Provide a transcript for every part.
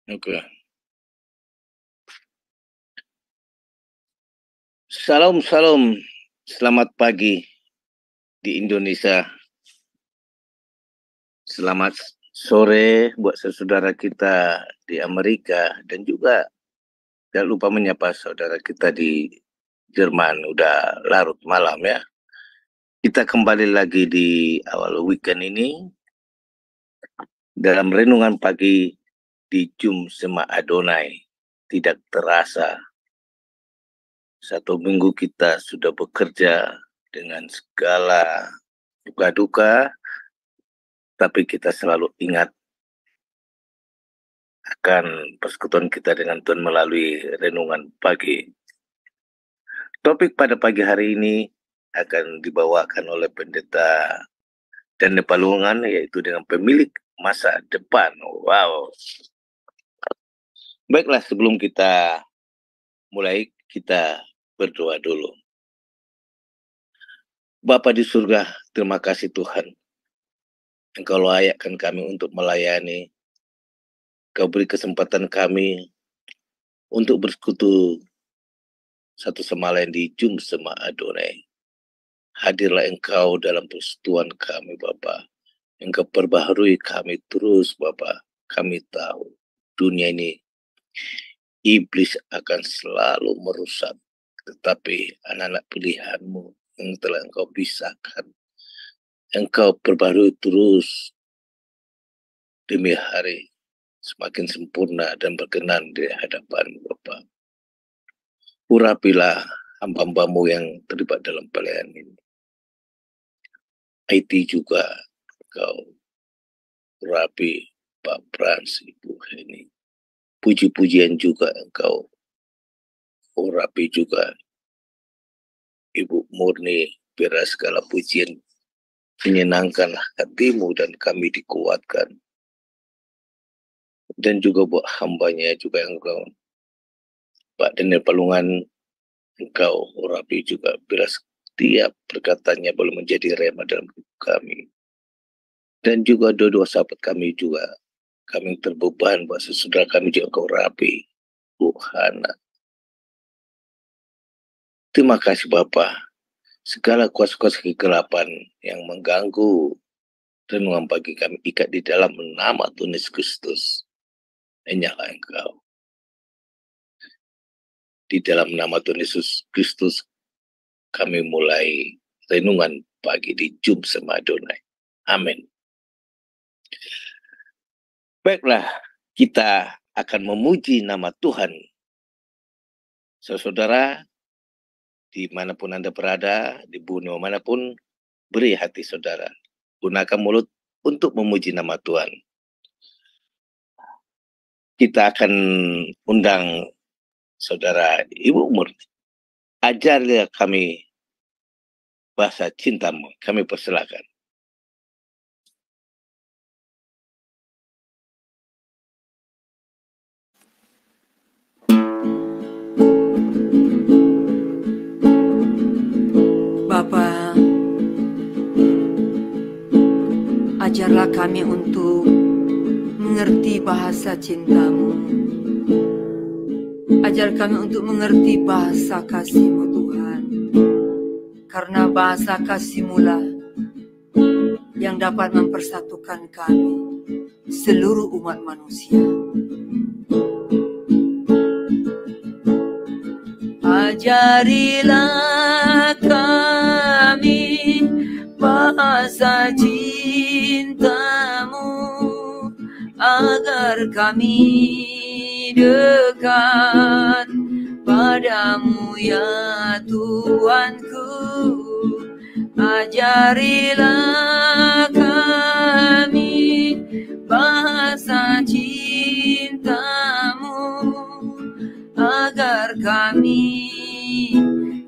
Oke. Salam salam, selamat pagi di Indonesia. Selamat sore buat saudara kita di Amerika dan juga jangan lupa menyapa saudara kita di Jerman. Udah larut malam ya. Kita kembali lagi di awal weekend ini dalam renungan pagi di Jum Sema Adonai. Tidak terasa satu minggu kita sudah bekerja dengan segala duka-duka, tapi kita selalu ingat akan persekutuan kita dengan Tuhan melalui renungan pagi. Topik pada pagi hari ini akan dibawakan oleh pendeta dan Nepalungan, yaitu dengan pemilik masa depan. Wow. Baiklah, sebelum kita mulai, kita berdoa dulu. Bapa di surga, terima kasih Tuhan. Engkau layakkan kami untuk melayani. Kau beri kesempatan kami untuk bersekutu satu sama lain di Jum Sema Adonai. Hadirlah Engkau dalam persekutuan kami, Bapa. Engkau perbaharui kami terus, Bapa. Kami tahu dunia ini iblis akan selalu merusak, tetapi anak-anak pilihan-Mu yang telah Engkau pisahkan, Engkau perbaharui terus demi hari, semakin sempurna dan berkenan di hadapan Bapa. Urapilah hamba-hamba-Mu yang terlibat dalam pelayanan ini. IT juga Engkau urapi, Pak Frans, Ibu Heni. Puji-pujian juga Engkau urapi juga Ibu Murni, biar segala pujian menyenangkan hatimu dan kami dikuatkan. Dan juga buat hambanya juga Engkau, Pak Daniel Palungan, Engkau urapi juga, biar setiap perkataannya boleh menjadi rema dalam hidup kami. Dan juga dua-dua sahabat kami juga, kami terbeban buat sesudah kami juga Engkau rapi, Bu Hana. Terima kasih Bapa. Segala kuasa-kuasa kegelapan yang mengganggu renungan pagi kami ikat di dalam nama Tuhan Yesus Kristus. Hanyalah Engkau. Di dalam nama Tuhan Yesus Kristus kami mulai renungan pagi di Jum Sema Adonai. Amin. Baiklah, kita akan memuji nama Tuhan. Saudara, dimanapun Anda berada, di benua manapun, beri hati saudara. Gunakan mulut untuk memuji nama Tuhan. Kita akan undang saudara Ibu Murni. Ajarlah kami bahasa cintamu. Kami persilakan. Bapa, ajarlah kami untuk mengerti bahasa cintamu. Ajar kami untuk mengerti bahasa kasih-Mu Tuhan. Karena bahasa kasih-Mu lah yang dapat mempersatukan kami, seluruh umat manusia. Ajarilah kami bahasa cintamu, agar kami dekat padamu ya Tuhanku. Ajarilah kami bahasa cintamu, agar kami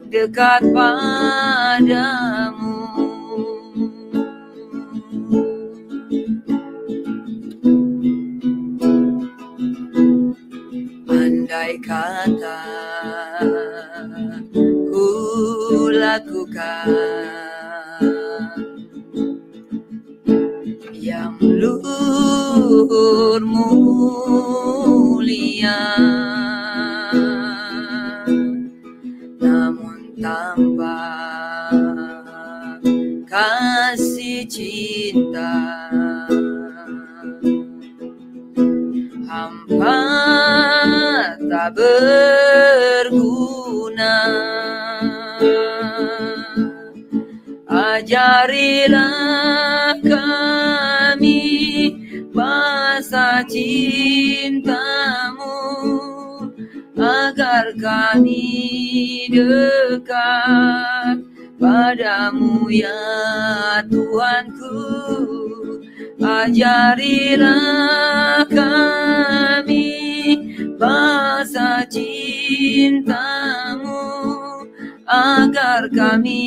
dekat padamu. Andai kata ku lakukan yang luhur-Mu dunia, namun tanpa kasih cinta hampa tak berguna. Ajarilah kami bahasa cintamu, agar kami dekat padamu ya Tuhanku. Ajarilah kami bahasa cintamu, agar kami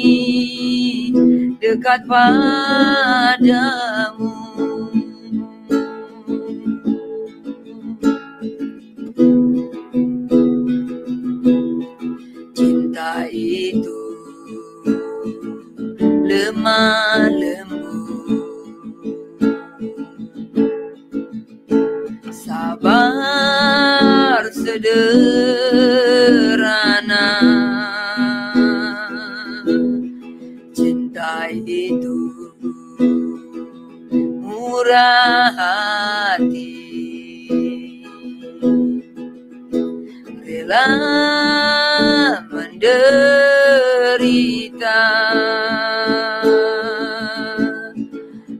dekat padamu. Cinta itu lemah lembut, sabar sederhana. Cinta itu murah hati, rela menderita.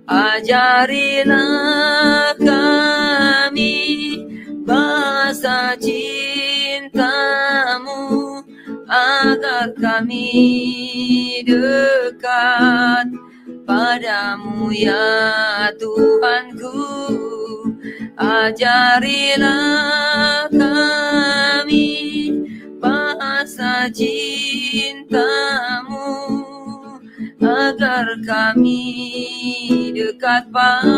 Ajarilah kami bahasa cintamu, agar kami dekat padamu ya Tuhanku. Ajarilah kami bahasa cintamu, agar kami dekat padamu.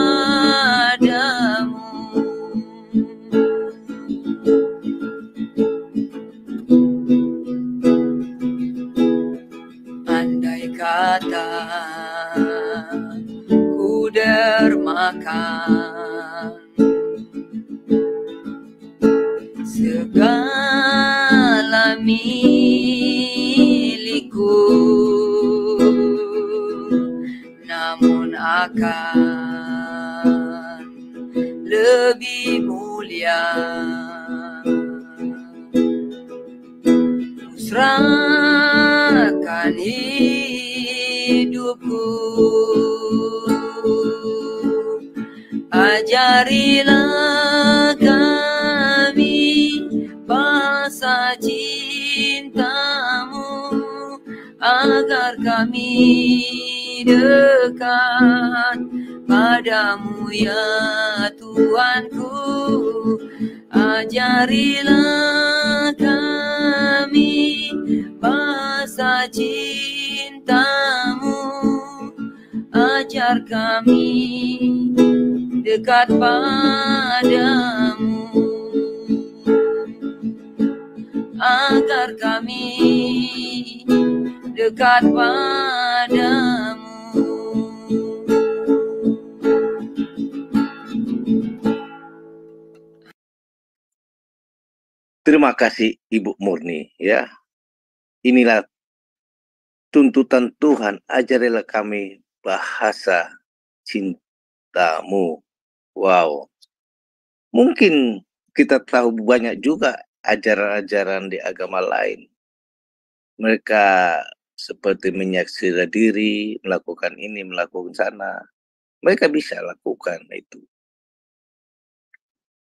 Andai kata ku dermakan segala milikku, namun akan lebih mulia serahkan hidupku. Ajarilah kami bahasa cintamu, agar kami dekat padamu ya Tuhanku. Ajarilah kami bahasa cintamu, ajar kami dekat padamu, agar kami dekat padamu. Terima kasih Ibu Murni ya. Inilah tuntutan Tuhan, ajarilah kami bahasa cintamu. Wow. Mungkin kita tahu banyak juga ajaran-ajaran di agama lain. Mereka seperti menyaksikan diri, melakukan ini, melakukan sana. Mereka bisa lakukan itu.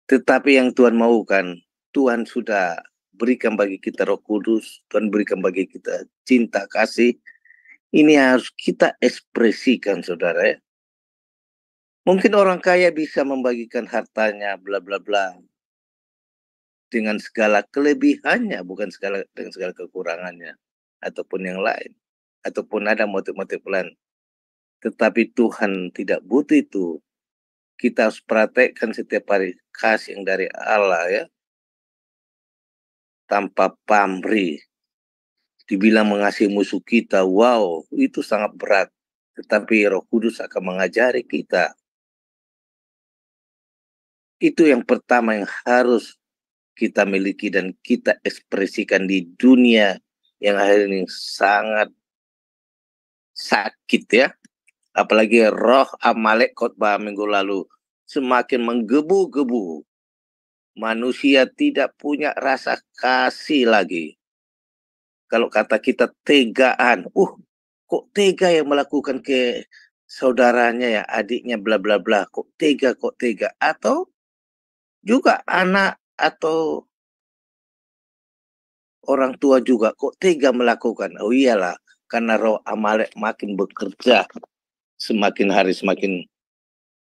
Tetapi yang Tuhan maukan, Tuhan sudah berikan bagi kita Roh Kudus, Tuhan berikan bagi kita cinta kasih. Ini harus kita ekspresikan, saudara ya. Mungkin orang kaya bisa membagikan hartanya, bla bla bla, dengan segala kelebihannya, bukan dengan segala kekurangannya, ataupun yang lain, ataupun ada motif-motif lain. Tetapi Tuhan tidak butuh itu. Kita harus praktekkan setiap hari kasih yang dari Allah ya, tanpa pamrih. Dibilang mengasihi musuh kita, wow, itu sangat berat. Tetapi Roh Kudus akan mengajari kita. Itu yang pertama yang harus kita miliki dan kita ekspresikan di dunia yang hari ini sangat sakit ya. Apalagi roh Amalek khotbah minggu lalu semakin menggebu-gebu. Manusia tidak punya rasa kasih lagi. Kalau kata kita tegaan, kok tega yang melakukan ke saudaranya ya, adiknya bla bla bla, kok tega. Atau juga anak atau orang tua juga kok tega melakukan. Oh iyalah, karena roh Amalek makin bekerja, semakin hari semakin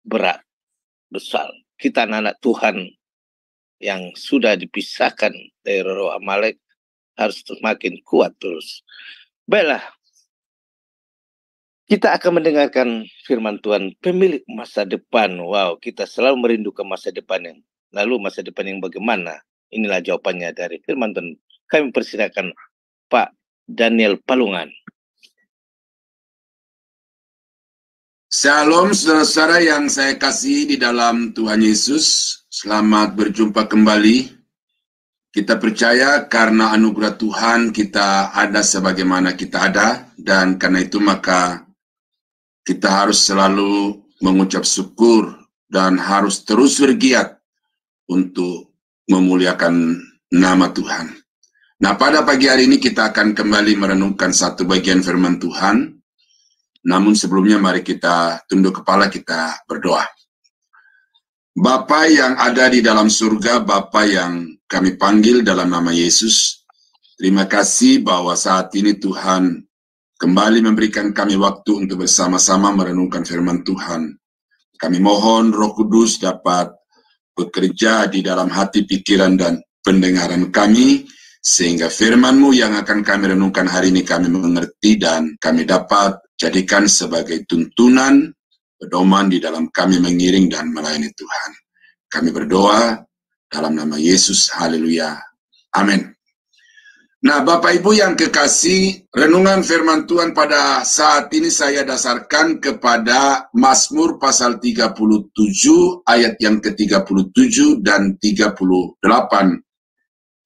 berat, besar. Kita anak Tuhan yang sudah dipisahkan dari roh Amalek harus semakin kuat terus. Baiklah, kita akan mendengarkan firman Tuhan, pemilik masa depan. Wow, kita selalu merindukan masa depan yang lalu masa depan yang bagaimana? Inilah jawabannya dari firman Tuhan. Kami persilakan Pak Daniel Palungan. Shalom saudara-saudara yang saya kasih di dalam Tuhan Yesus. Selamat berjumpa kembali. Kita percaya karena anugerah Tuhan kita ada sebagaimana kita ada, dan karena itu maka kita harus selalu mengucap syukur dan harus terus bergiat untuk memuliakan nama Tuhan. Nah, pada pagi hari ini kita akan kembali merenungkan satu bagian firman Tuhan. Namun sebelumnya mari kita tunduk kepala, kita berdoa. Bapa yang ada di dalam surga, Bapa yang kami panggil dalam nama Yesus, terima kasih bahwa saat ini Tuhan kembali memberikan kami waktu untuk bersama-sama merenungkan firman Tuhan. Kami mohon Roh Kudus dapat bekerja di dalam hati, pikiran, dan pendengaran kami, sehingga firman-Mu yang akan kami renungkan hari ini kami mengerti dan kami dapat jadikan sebagai tuntunan, pedoman di dalam kami mengiring dan melayani Tuhan. Kami berdoa dalam nama Yesus, haleluya, amin. Nah, Bapak Ibu yang kekasih, renungan firman Tuhan pada saat ini saya dasarkan kepada Mazmur pasal 37 ayat yang ke-37 dan 38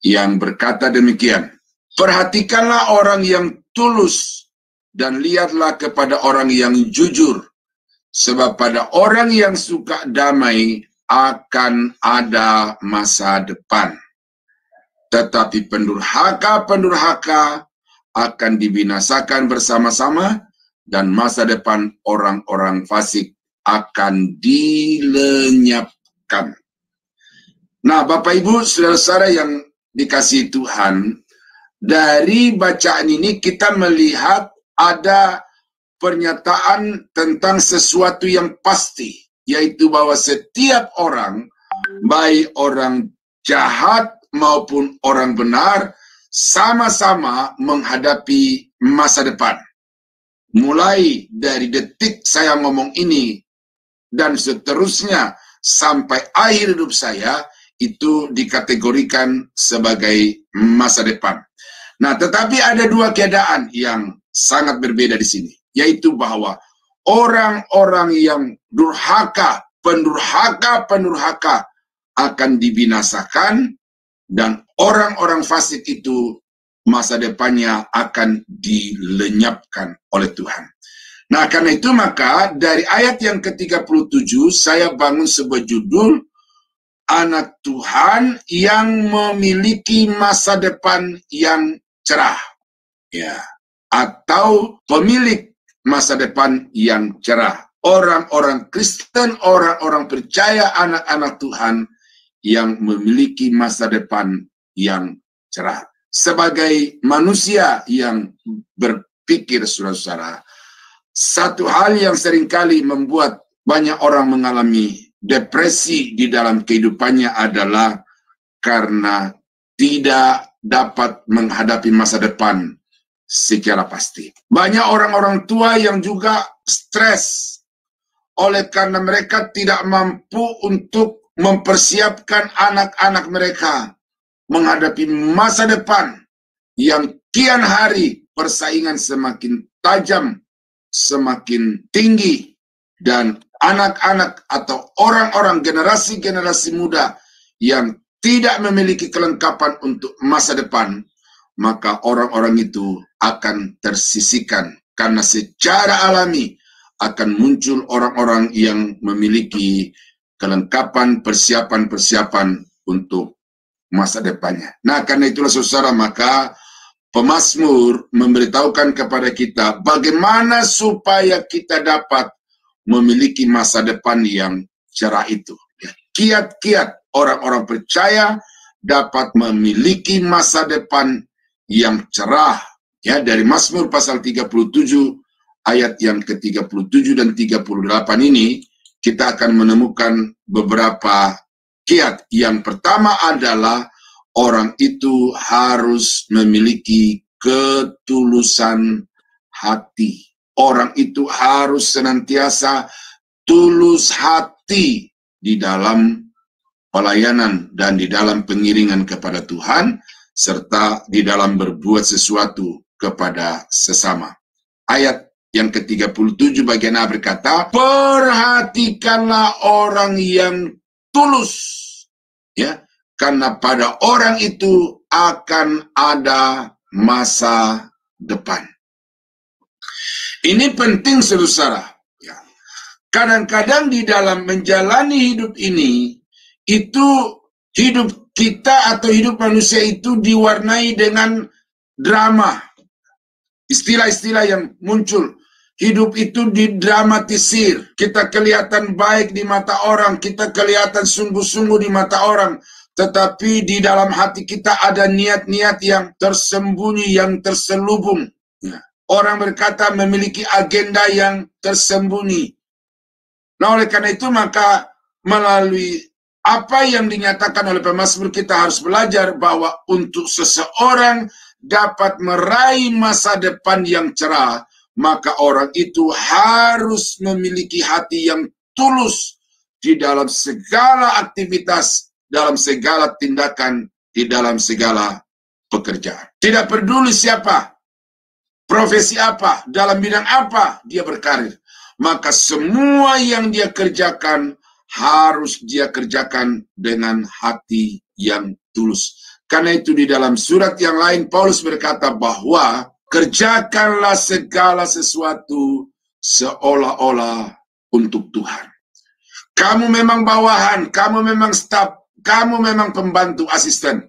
yang berkata demikian. Perhatikanlah orang yang tulus dan lihatlah kepada orang yang jujur, sebab pada orang yang suka damai akan ada masa depan. Tetapi pendurhaka akan dibinasakan bersama-sama, dan masa depan orang-orang fasik akan dilenyapkan. Nah, Bapak Ibu, saudara-saudara yang dikasihi Tuhan, dari bacaan ini kita melihat ada pernyataan tentang sesuatu yang pasti, yaitu bahwa setiap orang, baik orang jahat maupun orang benar, sama-sama menghadapi masa depan. Mulai dari detik saya ngomong ini dan seterusnya sampai akhir hidup saya, itu dikategorikan sebagai masa depan. Nah, tetapi ada dua keadaan yang sangat berbeda di sini, yaitu bahwa orang-orang yang durhaka, pendurhaka akan dibinasakan, dan orang-orang fasik itu masa depannya akan dilenyapkan oleh Tuhan. Nah, karena itu maka dari ayat yang ke-37 saya bangun sebuah judul, anak Tuhan yang memiliki masa depan yang cerah. Ya, atau pemilik masa depan yang cerah. Orang-orang Kristen, orang-orang percaya, anak-anak Tuhan yang memiliki masa depan yang cerah. Sebagai manusia yang berpikir, saudara-saudara, satu hal yang seringkali membuat banyak orang mengalami depresi di dalam kehidupannya adalah karena tidak dapat menghadapi masa depan secara pasti. Banyak orang-orang tua yang juga stres oleh karena mereka tidak mampu untuk mempersiapkan anak-anak mereka menghadapi masa depan yang kian hari persaingan semakin tajam, semakin tinggi, dan anak-anak atau orang-orang generasi-generasi muda yang tidak memiliki kelengkapan untuk masa depan, maka orang-orang itu akan tersisihkan. Karena secara alami akan muncul orang-orang yang memiliki kelengkapan persiapan-persiapan untuk masa depannya. Nah, karena itulah saudara, maka pemazmur memberitahukan kepada kita bagaimana supaya kita dapat memiliki masa depan yang cerah itu. Kiat-kiat orang-orang percaya dapat memiliki masa depan yang cerah. Ya, dari Mazmur pasal 37 ayat yang ke-37 dan 38 ini kita akan menemukan beberapa kiat. Yang pertama adalah orang itu harus memiliki ketulusan hati. Orang itu harus senantiasa tulus hati di dalam pelayanan dan di dalam pengiringan kepada Tuhan, serta di dalam berbuat sesuatu kepada sesama. Ayat yang ke-37 bagian A berkata, perhatikanlah orang yang tulus, ya, karena pada orang itu akan ada masa depan. Ini penting, saudara. Ya. Kadang-kadang di dalam menjalani hidup ini, itu hidup kita atau hidup manusia itu diwarnai dengan drama. Istilah-istilah yang muncul. Hidup itu didramatisir. Kita kelihatan baik di mata orang. Kita kelihatan sungguh-sungguh di mata orang. Tetapi di dalam hati kita ada niat-niat yang tersembunyi, yang terselubung. Ya. Orang berkata memiliki agenda yang tersembunyi. Nah, oleh karena itu maka melalui apa yang dinyatakan oleh pemazmur, kita harus belajar bahwa untuk seseorang dapat meraih masa depan yang cerah, maka orang itu harus memiliki hati yang tulus di dalam segala aktivitas, dalam segala tindakan, di dalam segala pekerjaan. Tidak peduli siapa, profesi apa, dalam bidang apa dia berkarir, maka semua yang dia kerjakan harus dia kerjakan dengan hati yang tulus. Karena itu di dalam surat yang lain Paulus berkata bahwa kerjakanlah segala sesuatu seolah-olah untuk Tuhan. Kamu memang bawahan, kamu memang staf, kamu memang pembantu asisten.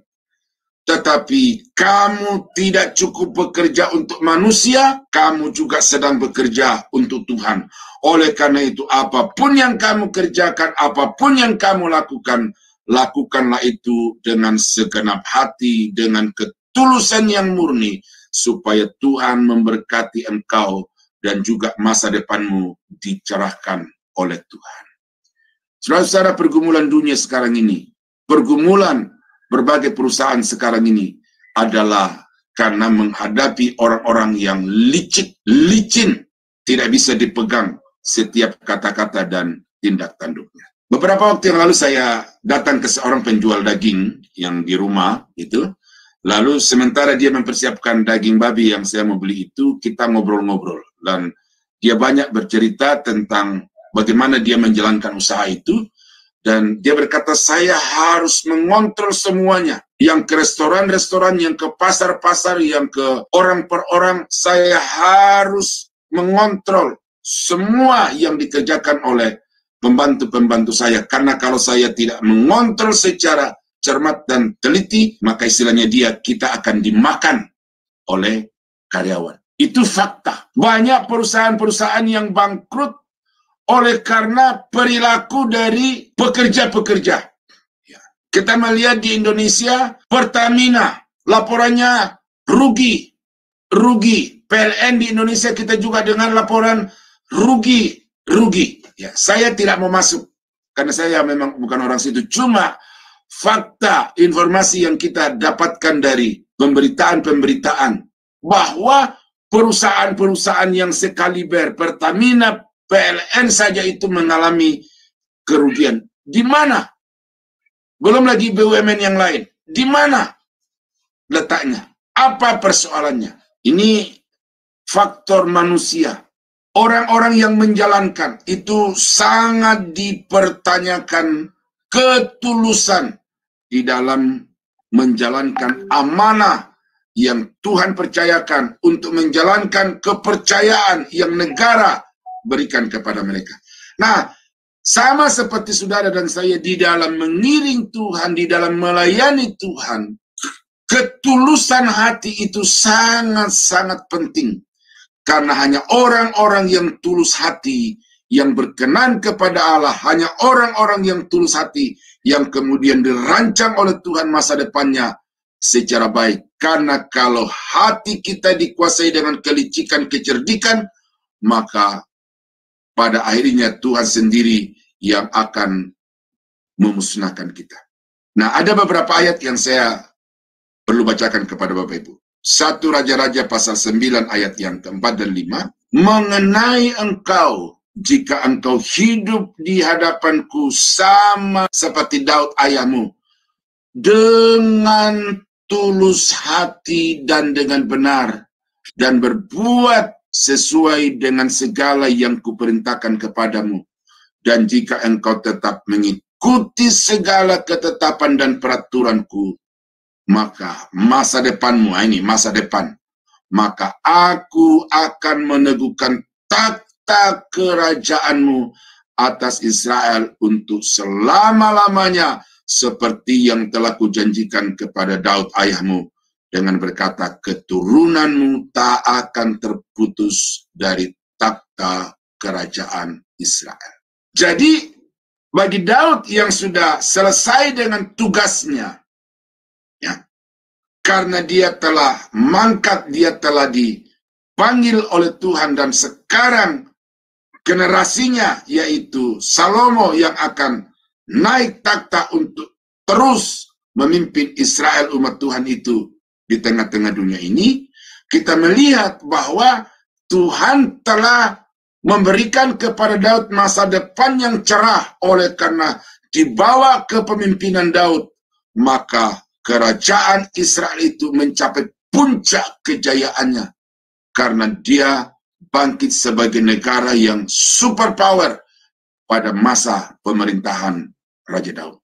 Tetapi kamu tidak cukup bekerja untuk manusia, kamu juga sedang bekerja untuk Tuhan. Oleh karena itu apapun yang kamu kerjakan, apapun yang kamu lakukan, lakukanlah itu dengan segenap hati, dengan ketulusan yang murni, supaya Tuhan memberkati engkau dan juga masa depanmu dicerahkan oleh Tuhan. Saudara-saudara, pergumulan dunia sekarang ini, pergumulan berbagai perusahaan sekarang ini adalah karena menghadapi orang-orang yang licin, tidak bisa dipegang setiap kata-kata dan tindak tanduknya. Beberapa waktu yang lalu saya datang ke seorang penjual daging yang di rumah itu. Lalu sementara dia mempersiapkan daging babi yang saya mau beli itu, kita ngobrol-ngobrol. Dan dia banyak bercerita tentang bagaimana dia menjalankan usaha itu. Dan dia berkata, saya harus mengontrol semuanya. Yang ke restoran-restoran, yang ke pasar-pasar, yang ke orang per orang, saya harus mengontrol semua yang dikerjakan oleh pembantu-pembantu saya. Karena kalau saya tidak mengontrol secara cermat dan teliti, maka istilahnya kita akan dimakan oleh karyawan. Itu fakta. Banyak perusahaan-perusahaan yang bangkrut oleh karena perilaku dari pekerja-pekerja. Ya. Kita melihat di Indonesia, Pertamina, laporannya rugi. PLN di Indonesia kita juga dengan laporan rugi. Ya, saya tidak mau masuk, karena saya memang bukan orang situ. Cuma fakta, informasi yang kita dapatkan dari pemberitaan-pemberitaan bahwa perusahaan-perusahaan yang sekaliber Pertamina, PLN saja itu mengalami kerugian. Di mana? Belum lagi BUMN yang lain. Di mana letaknya? Apa persoalannya? Ini faktor manusia. Orang-orang yang menjalankan itu sangat dipertanyakan ketulusan di dalam menjalankan amanah yang Tuhan percayakan untuk menjalankan kepercayaan yang negara berikan kepada mereka. Nah, sama seperti saudara dan saya di dalam mengiring Tuhan, di dalam melayani Tuhan, ketulusan hati itu sangat-sangat penting. Karena hanya orang-orang yang tulus hati, yang berkenan kepada Allah, hanya orang-orang yang tulus hati, yang kemudian dirancang oleh Tuhan masa depannya secara baik. Karena kalau hati kita dikuasai dengan kelicikan, kecerdikan, maka pada akhirnya Tuhan sendiri yang akan memusnahkan kita. Nah, ada beberapa ayat yang saya perlu bacakan kepada Bapak Ibu. 1 Raja-Raja pasal 9 ayat yang keempat dan 5. Mengenai engkau, jika engkau hidup di hadapanku sama seperti Daud ayahmu, dengan tulus hati dan dengan benar, dan berbuat sesuai dengan segala yang kuperintahkan kepadamu. Dan jika engkau tetap mengikuti segala ketetapan dan peraturanku, maka masa depanmu, ini masa depan, maka aku akan meneguhkan takhta kerajaanmu atas Israel untuk selama-lamanya, seperti yang telah kujanjikan kepada Daud ayahmu, dengan berkata, keturunanmu tak akan terputus dari takhta kerajaan Israel. Jadi, bagi Daud yang sudah selesai dengan tugasnya, ya, karena dia telah mangkat, dia telah dipanggil oleh Tuhan, dan sekarang generasinya, yaitu Salomo, yang akan naik takhta untuk terus memimpin Israel umat Tuhan itu di tengah-tengah dunia ini, kita melihat bahwa Tuhan telah memberikan kepada Daud masa depan yang cerah. Oleh karena dibawa kepemimpinan Daud, maka kerajaan Israel itu mencapai puncak kejayaannya, karena dia bangkit sebagai negara yang superpower pada masa pemerintahan Raja Daud.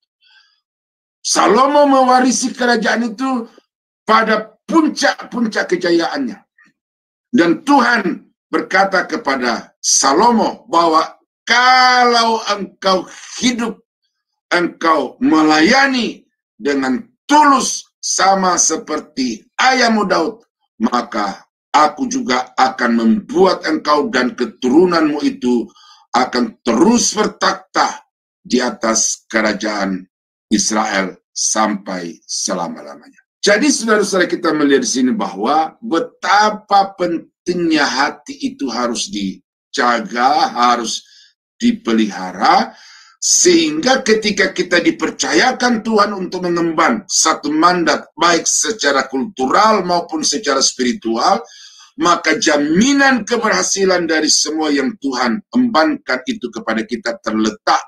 Salomo mewarisi kerajaan itu pada puncak-puncak kejayaannya. Dan Tuhan berkata kepada Salomo bahwa kalau engkau hidup, engkau melayani dengan tulus sama seperti ayahmu Daud, maka aku juga akan membuat engkau dan keturunanmu itu akan terus bertakhta di atas kerajaan Israel sampai selama-lamanya. Jadi saudara-saudara, kita melihat di sini bahwa betapa pentingnya hati itu harus dijaga, harus dipelihara, sehingga ketika kita dipercayakan Tuhan untuk mengemban satu mandat, baik secara kultural maupun secara spiritual, maka jaminan keberhasilan dari semua yang Tuhan embankan itu kepada kita terletak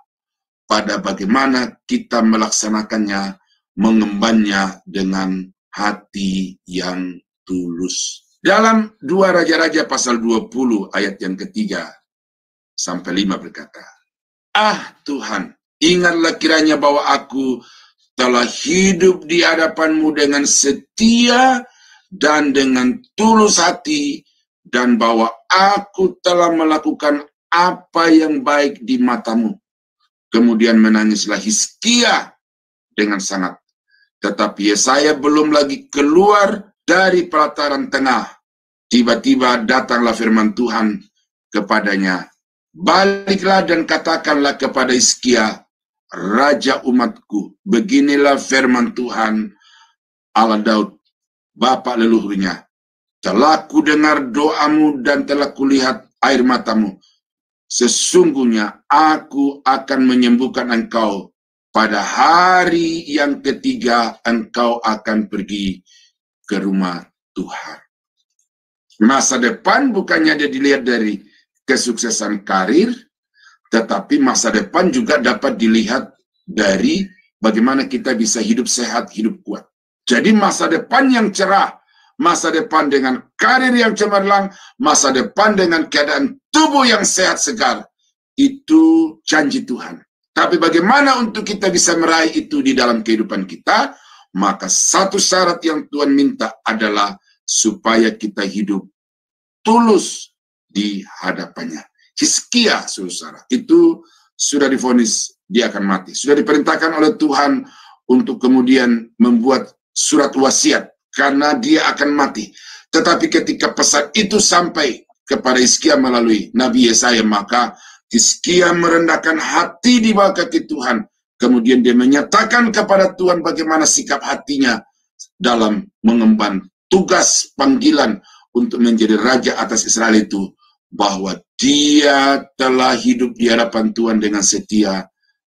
pada bagaimana kita melaksanakannya, mengembannya dengan hati yang tulus. Dalam 2 Raja-Raja pasal 20 ayat yang ketiga sampai 5 berkata, ah Tuhan, ingatlah kiranya bahwa aku telah hidup di hadapanmu dengan setia dan dengan tulus hati, dan bahwa aku telah melakukan apa yang baik di matamu. Kemudian menangislah Hizkia dengan sangat. Tetapi Yesaya belum lagi keluar dari pelataran tengah. Tiba-tiba datanglah firman Tuhan kepadanya. Baliklah dan katakanlah kepada Hizkia, raja umatku, beginilah firman Tuhan Allah Daud, bapa leluhurnya. Telah kudengar doamu dan telah kulihat air matamu. Sesungguhnya aku akan menyembuhkan engkau. Pada hari yang ketiga engkau akan pergi ke rumah Tuhan. Masa depan bukannya dia dilihat dari kesuksesan karir, tetapi masa depan juga dapat dilihat dari bagaimana kita bisa hidup sehat, hidup kuat. Jadi masa depan yang cerah, masa depan dengan karir yang cemerlang, masa depan dengan keadaan tubuh yang sehat segar, itu janji Tuhan. Tapi bagaimana untuk kita bisa meraih itu di dalam kehidupan kita? Maka satu syarat yang Tuhan minta adalah supaya kita hidup tulus di hadapannya. Hizkia, saudara, itu sudah divonis dia akan mati. Sudah diperintahkan oleh Tuhan untuk kemudian membuat surat wasiat karena dia akan mati. Tetapi ketika pesan itu sampai kepada Hizkia melalui Nabi Yesaya, maka Hizkia merendahkan hati di bawah kaki Tuhan. Kemudian dia menyatakan kepada Tuhan bagaimana sikap hatinya dalam mengemban tugas panggilan untuk menjadi raja atas Israel itu, bahwa dia telah hidup di hadapan Tuhan dengan setia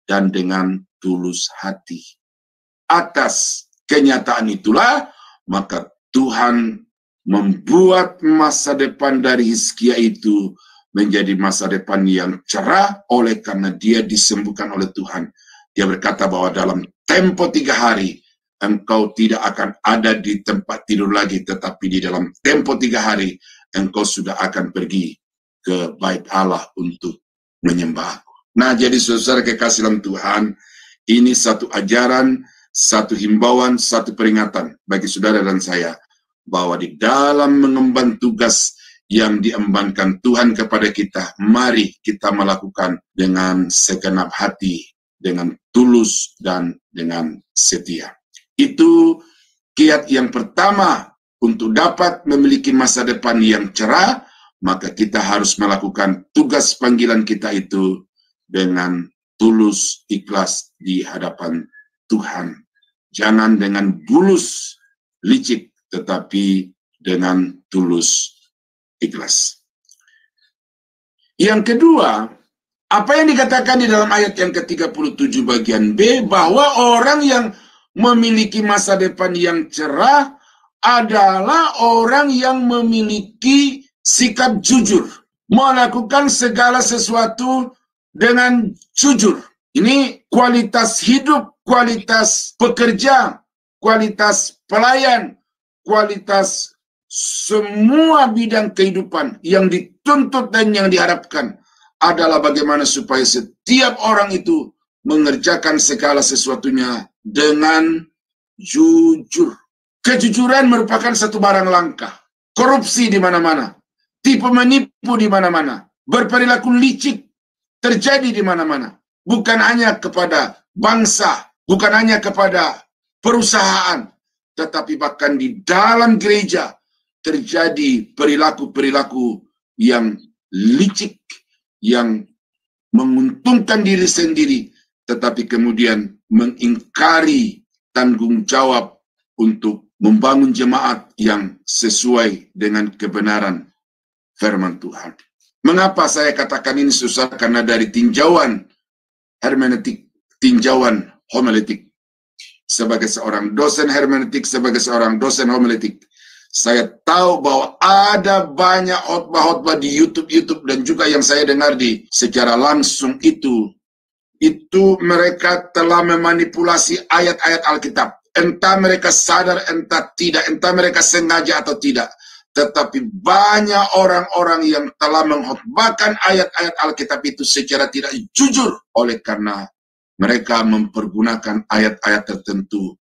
dan dengan tulus hati. Atas kenyataan itulah, maka Tuhan membuat masa depan dari Hizkia itu menjadi masa depan yang cerah oleh karena dia disembuhkan oleh Tuhan. Dia berkata bahwa dalam tempo 3 hari engkau tidak akan ada di tempat tidur lagi, tetapi di dalam tempo 3 hari engkau sudah akan pergi ke bait Allah untuk menyembah aku. Nah, jadi saudara kekasih dalam Tuhan, ini satu ajaran, satu himbauan, satu peringatan bagi saudara dan saya, bahwa di dalam mengemban tugas yang diembankan Tuhan kepada kita, mari kita melakukan dengan segenap hati, dengan tulus dan dengan setia. Itu kiat yang pertama untuk dapat memiliki masa depan yang cerah, maka kita harus melakukan tugas panggilan kita itu dengan tulus ikhlas di hadapan Tuhan. Jangan dengan bulus licik, tetapi dengan tulus ikhlas. Yang kedua, apa yang dikatakan di dalam ayat yang ke-37 bagian B, bahwa orang yang memiliki masa depan yang cerah adalah orang yang memiliki sikap jujur, melakukan segala sesuatu dengan jujur. Ini kualitas hidup, kualitas pekerja, kualitas pelayan, kualitas semua bidang kehidupan yang dituntut dan yang diharapkan adalah bagaimana supaya setiap orang itu mengerjakan segala sesuatunya dengan jujur. Kejujuran merupakan satu barang langka. Korupsi di mana-mana, tipu menipu di mana-mana, berperilaku licik terjadi di mana-mana. Bukan hanya kepada bangsa, bukan hanya kepada perusahaan, tetapi bahkan di dalam gereja terjadi perilaku-perilaku yang licik, yang menguntungkan diri sendiri, tetapi kemudian mengingkari tanggung jawab untuk membangun jemaat yang sesuai dengan kebenaran firman Tuhan. Mengapa saya katakan ini susah? Karena dari tinjauan hermeneutik, tinjauan homiletik, sebagai seorang dosen hermeneutik, sebagai seorang dosen homiletik, saya tahu bahwa ada banyak khotbah-khotbah di YouTube dan juga yang saya dengar di secara langsung itu mereka telah memanipulasi ayat-ayat Alkitab. Entah mereka sadar, entah tidak, entah mereka sengaja atau tidak. Tetapi banyak orang-orang yang telah mengkhotbahkan ayat-ayat Alkitab itu secara tidak jujur, oleh karena mereka mempergunakan ayat-ayat tertentu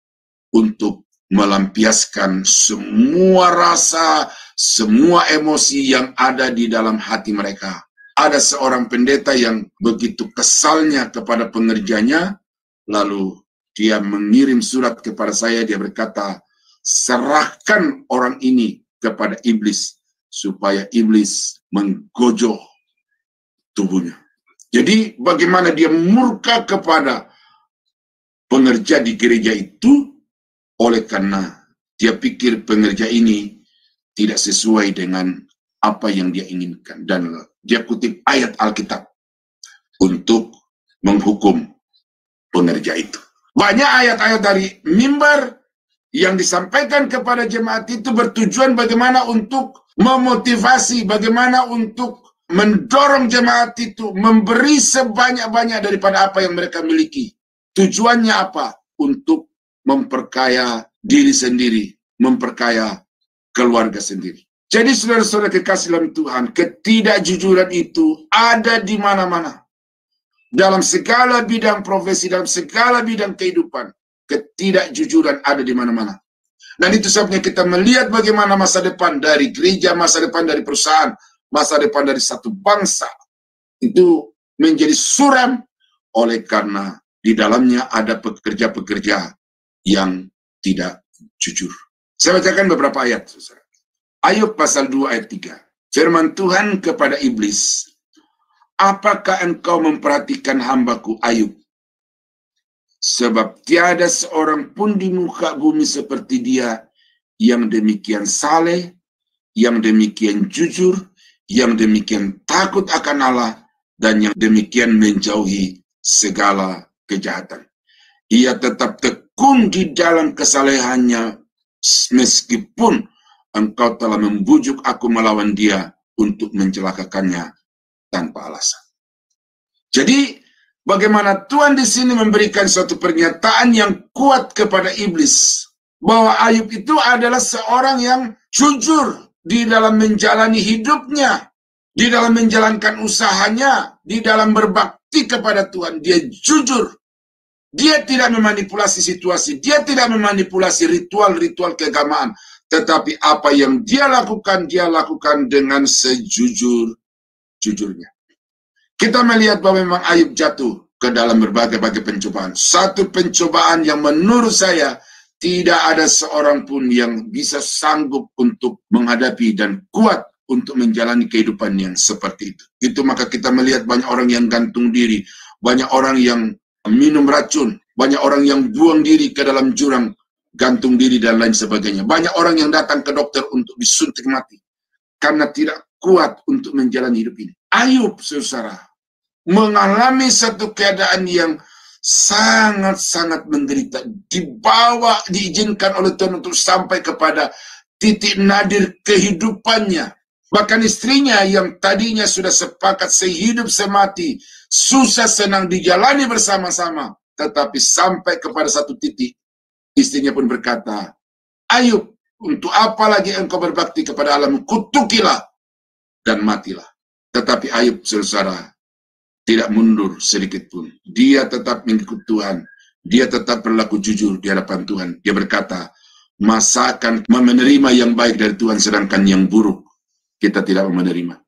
untuk melampiaskan semua rasa, semua emosi yang ada di dalam hati mereka. Ada seorang pendeta yang begitu kesalnya kepada pengerjanya, lalu dia mengirim surat kepada saya, dia berkata, serahkan orang ini kepada iblis, supaya iblis menggojok tubuhnya. Jadi bagaimana dia murka kepada pengerja di gereja itu, oleh karena dia pikir pengerja ini tidak sesuai dengan apa yang dia inginkan. Dan dia kutip ayat Alkitab untuk menghukum pengerja itu. Banyak ayat-ayat dari mimbar yang disampaikan kepada jemaat itu bertujuan bagaimana untuk memotivasi, bagaimana untuk mendorong jemaat itu memberi sebanyak-banyak daripada apa yang mereka miliki. Tujuannya apa? Untuk memperkaya diri sendiri, memperkaya keluarga sendiri. Jadi saudara-saudara kekasih dalam Tuhan, ketidakjujuran itu ada di mana-mana. dalam segala bidang profesi, dalam segala bidang kehidupan, ketidakjujuran ada di mana-mana. Dan itu sebabnya kita melihat bagaimana masa depan dari gereja, masa depan dari perusahaan, masa depan dari satu bangsa itu menjadi suram oleh karena di dalamnya ada pekerja-pekerja yang tidak jujur. Saya bacakan beberapa ayat, saudara. Ayub pasal 2 ayat 3. Firman Tuhan kepada iblis, apakah engkau memperhatikan hambaku Ayub? Sebab tiada seorang pun di muka bumi seperti dia, yang demikian saleh, yang demikian jujur, yang demikian takut akan Allah, dan yang demikian menjauhi segala kejahatan. Ia tetap tekun di dalam kesalehannya, meskipun engkau telah membujuk aku melawan dia untuk mencelakakannya tanpa alasan. Jadi, bagaimana Tuhan di sini memberikan suatu pernyataan yang kuat kepada iblis, bahwa Ayub itu adalah seorang yang jujur di dalam menjalani hidupnya, di dalam menjalankan usahanya, di dalam berbakti kepada Tuhan. Dia jujur. Dia tidak memanipulasi situasi, dia tidak memanipulasi ritual-ritual keagamaan, tetapi apa yang dia lakukan dengan sejujur-jujurnya. Kita melihat bahwa memang Ayub jatuh ke dalam berbagai-bagai pencobaan. Satu pencobaan yang menurut saya tidak ada seorang pun yang bisa sanggup untuk menghadapi dan kuat untuk menjalani kehidupan yang seperti itu. Itu maka kita melihat banyak orang yang gantung diri, banyak orang yang minum racun, banyak orang yang buang diri ke dalam jurang, gantung diri dan lain sebagainya. Banyak orang yang datang ke dokter untuk disuntik mati karena tidak kuat untuk menjalani hidup ini. Ayub, saudara, mengalami satu keadaan yang sangat-sangat menderita, diizinkan oleh Tuhan untuk sampai kepada titik nadir kehidupannya. Bahkan istrinya yang tadinya sudah sepakat sehidup semati, susah senang dijalani bersama-sama, tetapi sampai kepada satu titik, istrinya pun berkata, Ayub, untuk apa lagi engkau berbakti kepada Allahmu? Kutukilah dan matilah. Tetapi Ayub, saudara, tidak mundur sedikit pun. Dia tetap mengikut Tuhan. Dia tetap berlaku jujur di hadapan Tuhan. Dia berkata, masa akan menerima yang baik dari Tuhan, sedangkan yang buruk kita tidak menerima.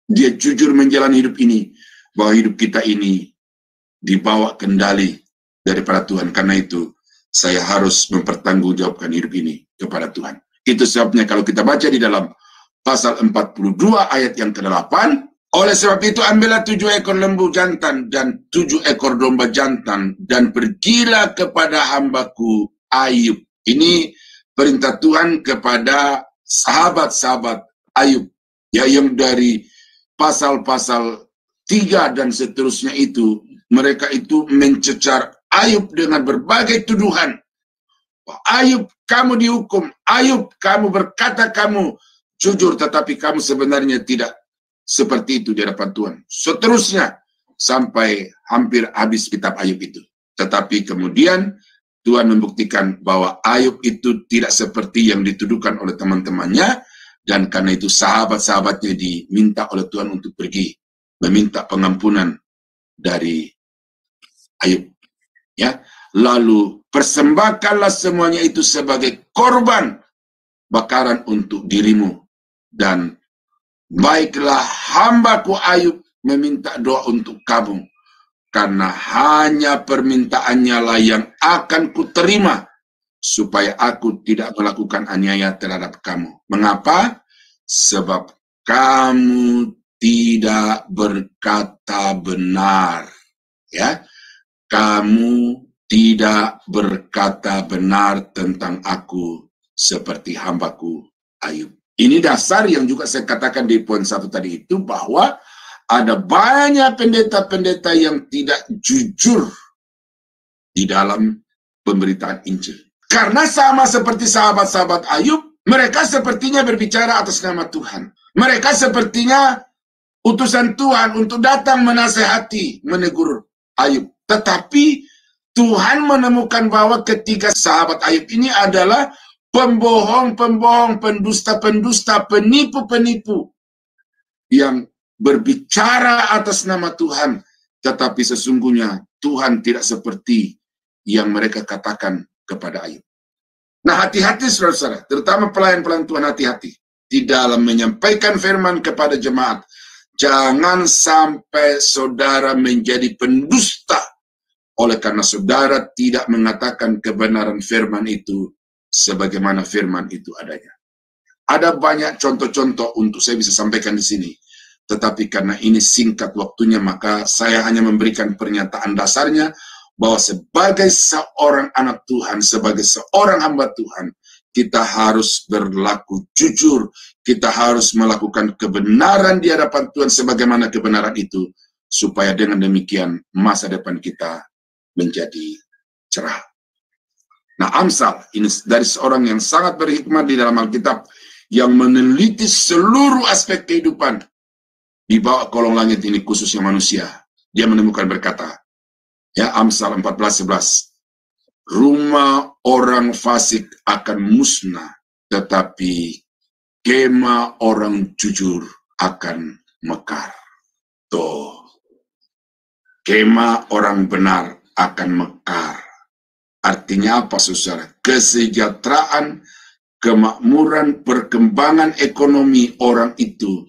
Dia jujur menjalani hidup ini, bahwa hidup kita ini dibawa kendali daripada Tuhan. Karena itu, saya harus mempertanggungjawabkan hidup ini kepada Tuhan. Itu sebabnya kalau kita baca di dalam pasal 42 ayat yang ke-8, oleh sebab itu ambillah 7 ekor lembu jantan dan 7 ekor domba jantan dan pergilah kepada hambaku Ayub. Ini perintah Tuhan kepada sahabat-sahabat Ayub, ya, yang dari pasal-pasal 3 dan seterusnya itu, mereka itu mencecar Ayub dengan berbagai tuduhan. Ayub, kamu dihukum. Ayub, kamu berkata kamu jujur, tetapi kamu sebenarnya tidak seperti itu di hadapan Tuhan. Seterusnya, sampai hampir habis kitab Ayub itu. Tetapi kemudian Tuhan membuktikan bahwa Ayub itu tidak seperti yang dituduhkan oleh teman-temannya, dan karena itu sahabat-sahabatnya diminta oleh Tuhan untuk pergi meminta pengampunan dari Ayub. Ya, lalu persembahkanlah semuanya itu sebagai korban bakaran untuk dirimu, dan baiklah hambaku Ayub meminta doa untuk kamu, karena hanya permintaannya lah yang akan kuterima, supaya aku tidak melakukan aniaya terhadap kamu. Mengapa? Sebab kamu tidak berkata benar. Ya, kamu tidak berkata benar tentang aku seperti hambaku Ayub. Ini dasar yang juga saya katakan di poin 1 tadi itu, bahwa ada banyak pendeta-pendeta yang tidak jujur di dalam pemberitaan Injil. Karena sama seperti sahabat-sahabat Ayub, mereka sepertinya berbicara atas nama Tuhan. Mereka sepertinya utusan Tuhan untuk datang menasehati, menegur Ayub. Tetapi Tuhan menemukan bahwa ketika sahabat Ayub ini adalah pembohong-pembohong, pendusta-pendusta, penipu-penipu yang berbicara atas nama Tuhan, tetapi sesungguhnya Tuhan tidak seperti yang mereka katakan kepada Ayub. Nah, hati-hati saudara-saudara, terutama pelayan-pelayan Tuhan, hati-hati di dalam menyampaikan firman kepada jemaat. Jangan sampai saudara menjadi pendusta oleh karena saudara tidak mengatakan kebenaran firman itu sebagaimana firman itu adanya. Ada banyak contoh-contoh untuk saya bisa sampaikan di sini. Tetapi karena ini singkat waktunya, maka saya hanya memberikan pernyataan dasarnya bahwa sebagai seorang anak Tuhan, sebagai seorang hamba Tuhan, kita harus berlaku jujur, kita harus melakukan kebenaran di hadapan Tuhan sebagaimana kebenaran itu, supaya dengan demikian masa depan kita menjadi cerah. Nah, Amsal ini dari seorang yang sangat berhikmat di dalam Alkitab, yang meneliti seluruh aspek kehidupan di bawah kolong langit ini, khususnya manusia. Dia menemukan berkata, ya, Amsal 14:11, rumah orang fasik akan musnah, tetapi kemah orang jujur akan mekar. Tuh, kemah orang benar akan mekar. Artinya apa, saudara? Kesejahteraan, kemakmuran, perkembangan ekonomi orang itu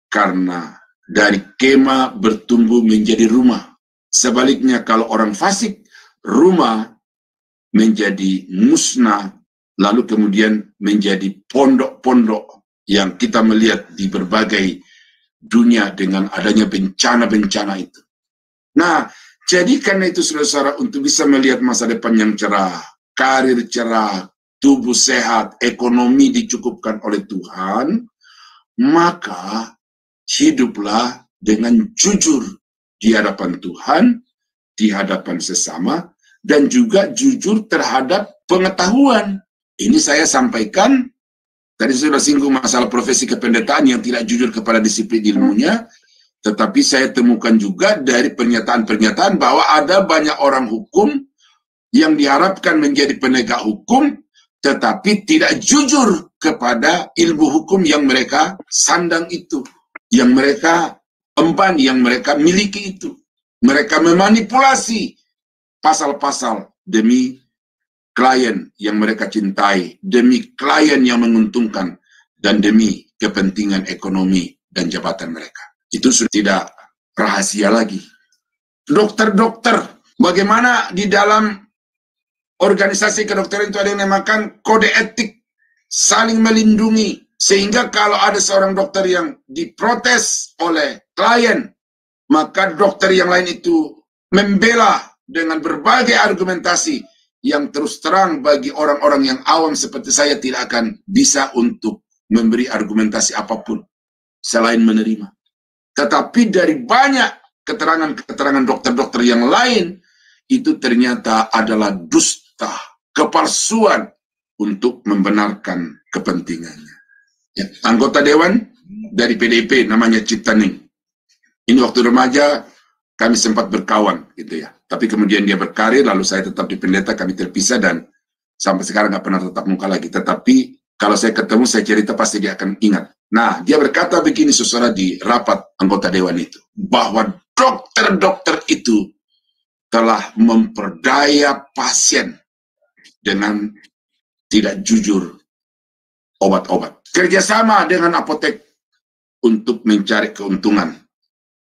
karena dari kemah bertumbuh menjadi rumah. Sebaliknya kalau orang fasik, rumah menjadi musnah, lalu kemudian menjadi pondok-pondok yang kita melihat di berbagai dunia dengan adanya bencana-bencana itu. Nah, jadi karena itu saudara-saudara, untuk bisa melihat masa depan yang cerah, karir cerah, tubuh sehat, ekonomi dicukupkan oleh Tuhan, maka hiduplah dengan jujur di hadapan Tuhan, di hadapan sesama, dan juga jujur terhadap pengetahuan. Ini saya sampaikan, tadi sudah singgung masalah profesi kependetaan yang tidak jujur kepada disiplin ilmunya, tetapi saya temukan juga dari pernyataan-pernyataan bahwa ada banyak orang hukum yang diharapkan menjadi penegak hukum, tetapi tidak jujur kepada ilmu hukum yang mereka sandang itu, yang mereka emban, yang mereka miliki itu. Mereka memanipulasi pasal-pasal demi klien yang mereka cintai, demi klien yang menguntungkan, dan demi kepentingan ekonomi dan jabatan mereka. Itu sudah tidak rahasia lagi. Dokter-dokter, bagaimana di dalam organisasi kedokteran itu ada yang dinamakan kode etik, saling melindungi, sehingga kalau ada seorang dokter yang diprotes oleh klien, maka dokter yang lain itu membela dengan berbagai argumentasi yang terus terang bagi orang-orang yang awam seperti saya tidak akan bisa untuk memberi argumentasi apapun selain menerima. Tetapi dari banyak keterangan-keterangan dokter-dokter yang lain, itu ternyata adalah dusta, kepalsuan untuk membenarkan kepentingannya. Ya, anggota dewan dari PDIP namanya Ciptaning. Ini waktu remaja kami sempat berkawan gitu ya. Tapi kemudian dia berkarir, lalu saya tetap di pendeta, kami terpisah dan sampai sekarang nggak pernah tetap muka lagi. Tetapi kalau saya ketemu, saya cerita pasti dia akan ingat. Nah, dia berkata begini saudara di rapat anggota dewan itu, bahwa dokter-dokter itu telah memperdaya pasien dengan tidak jujur obat-obat. Kerjasama dengan apotek untuk mencari keuntungan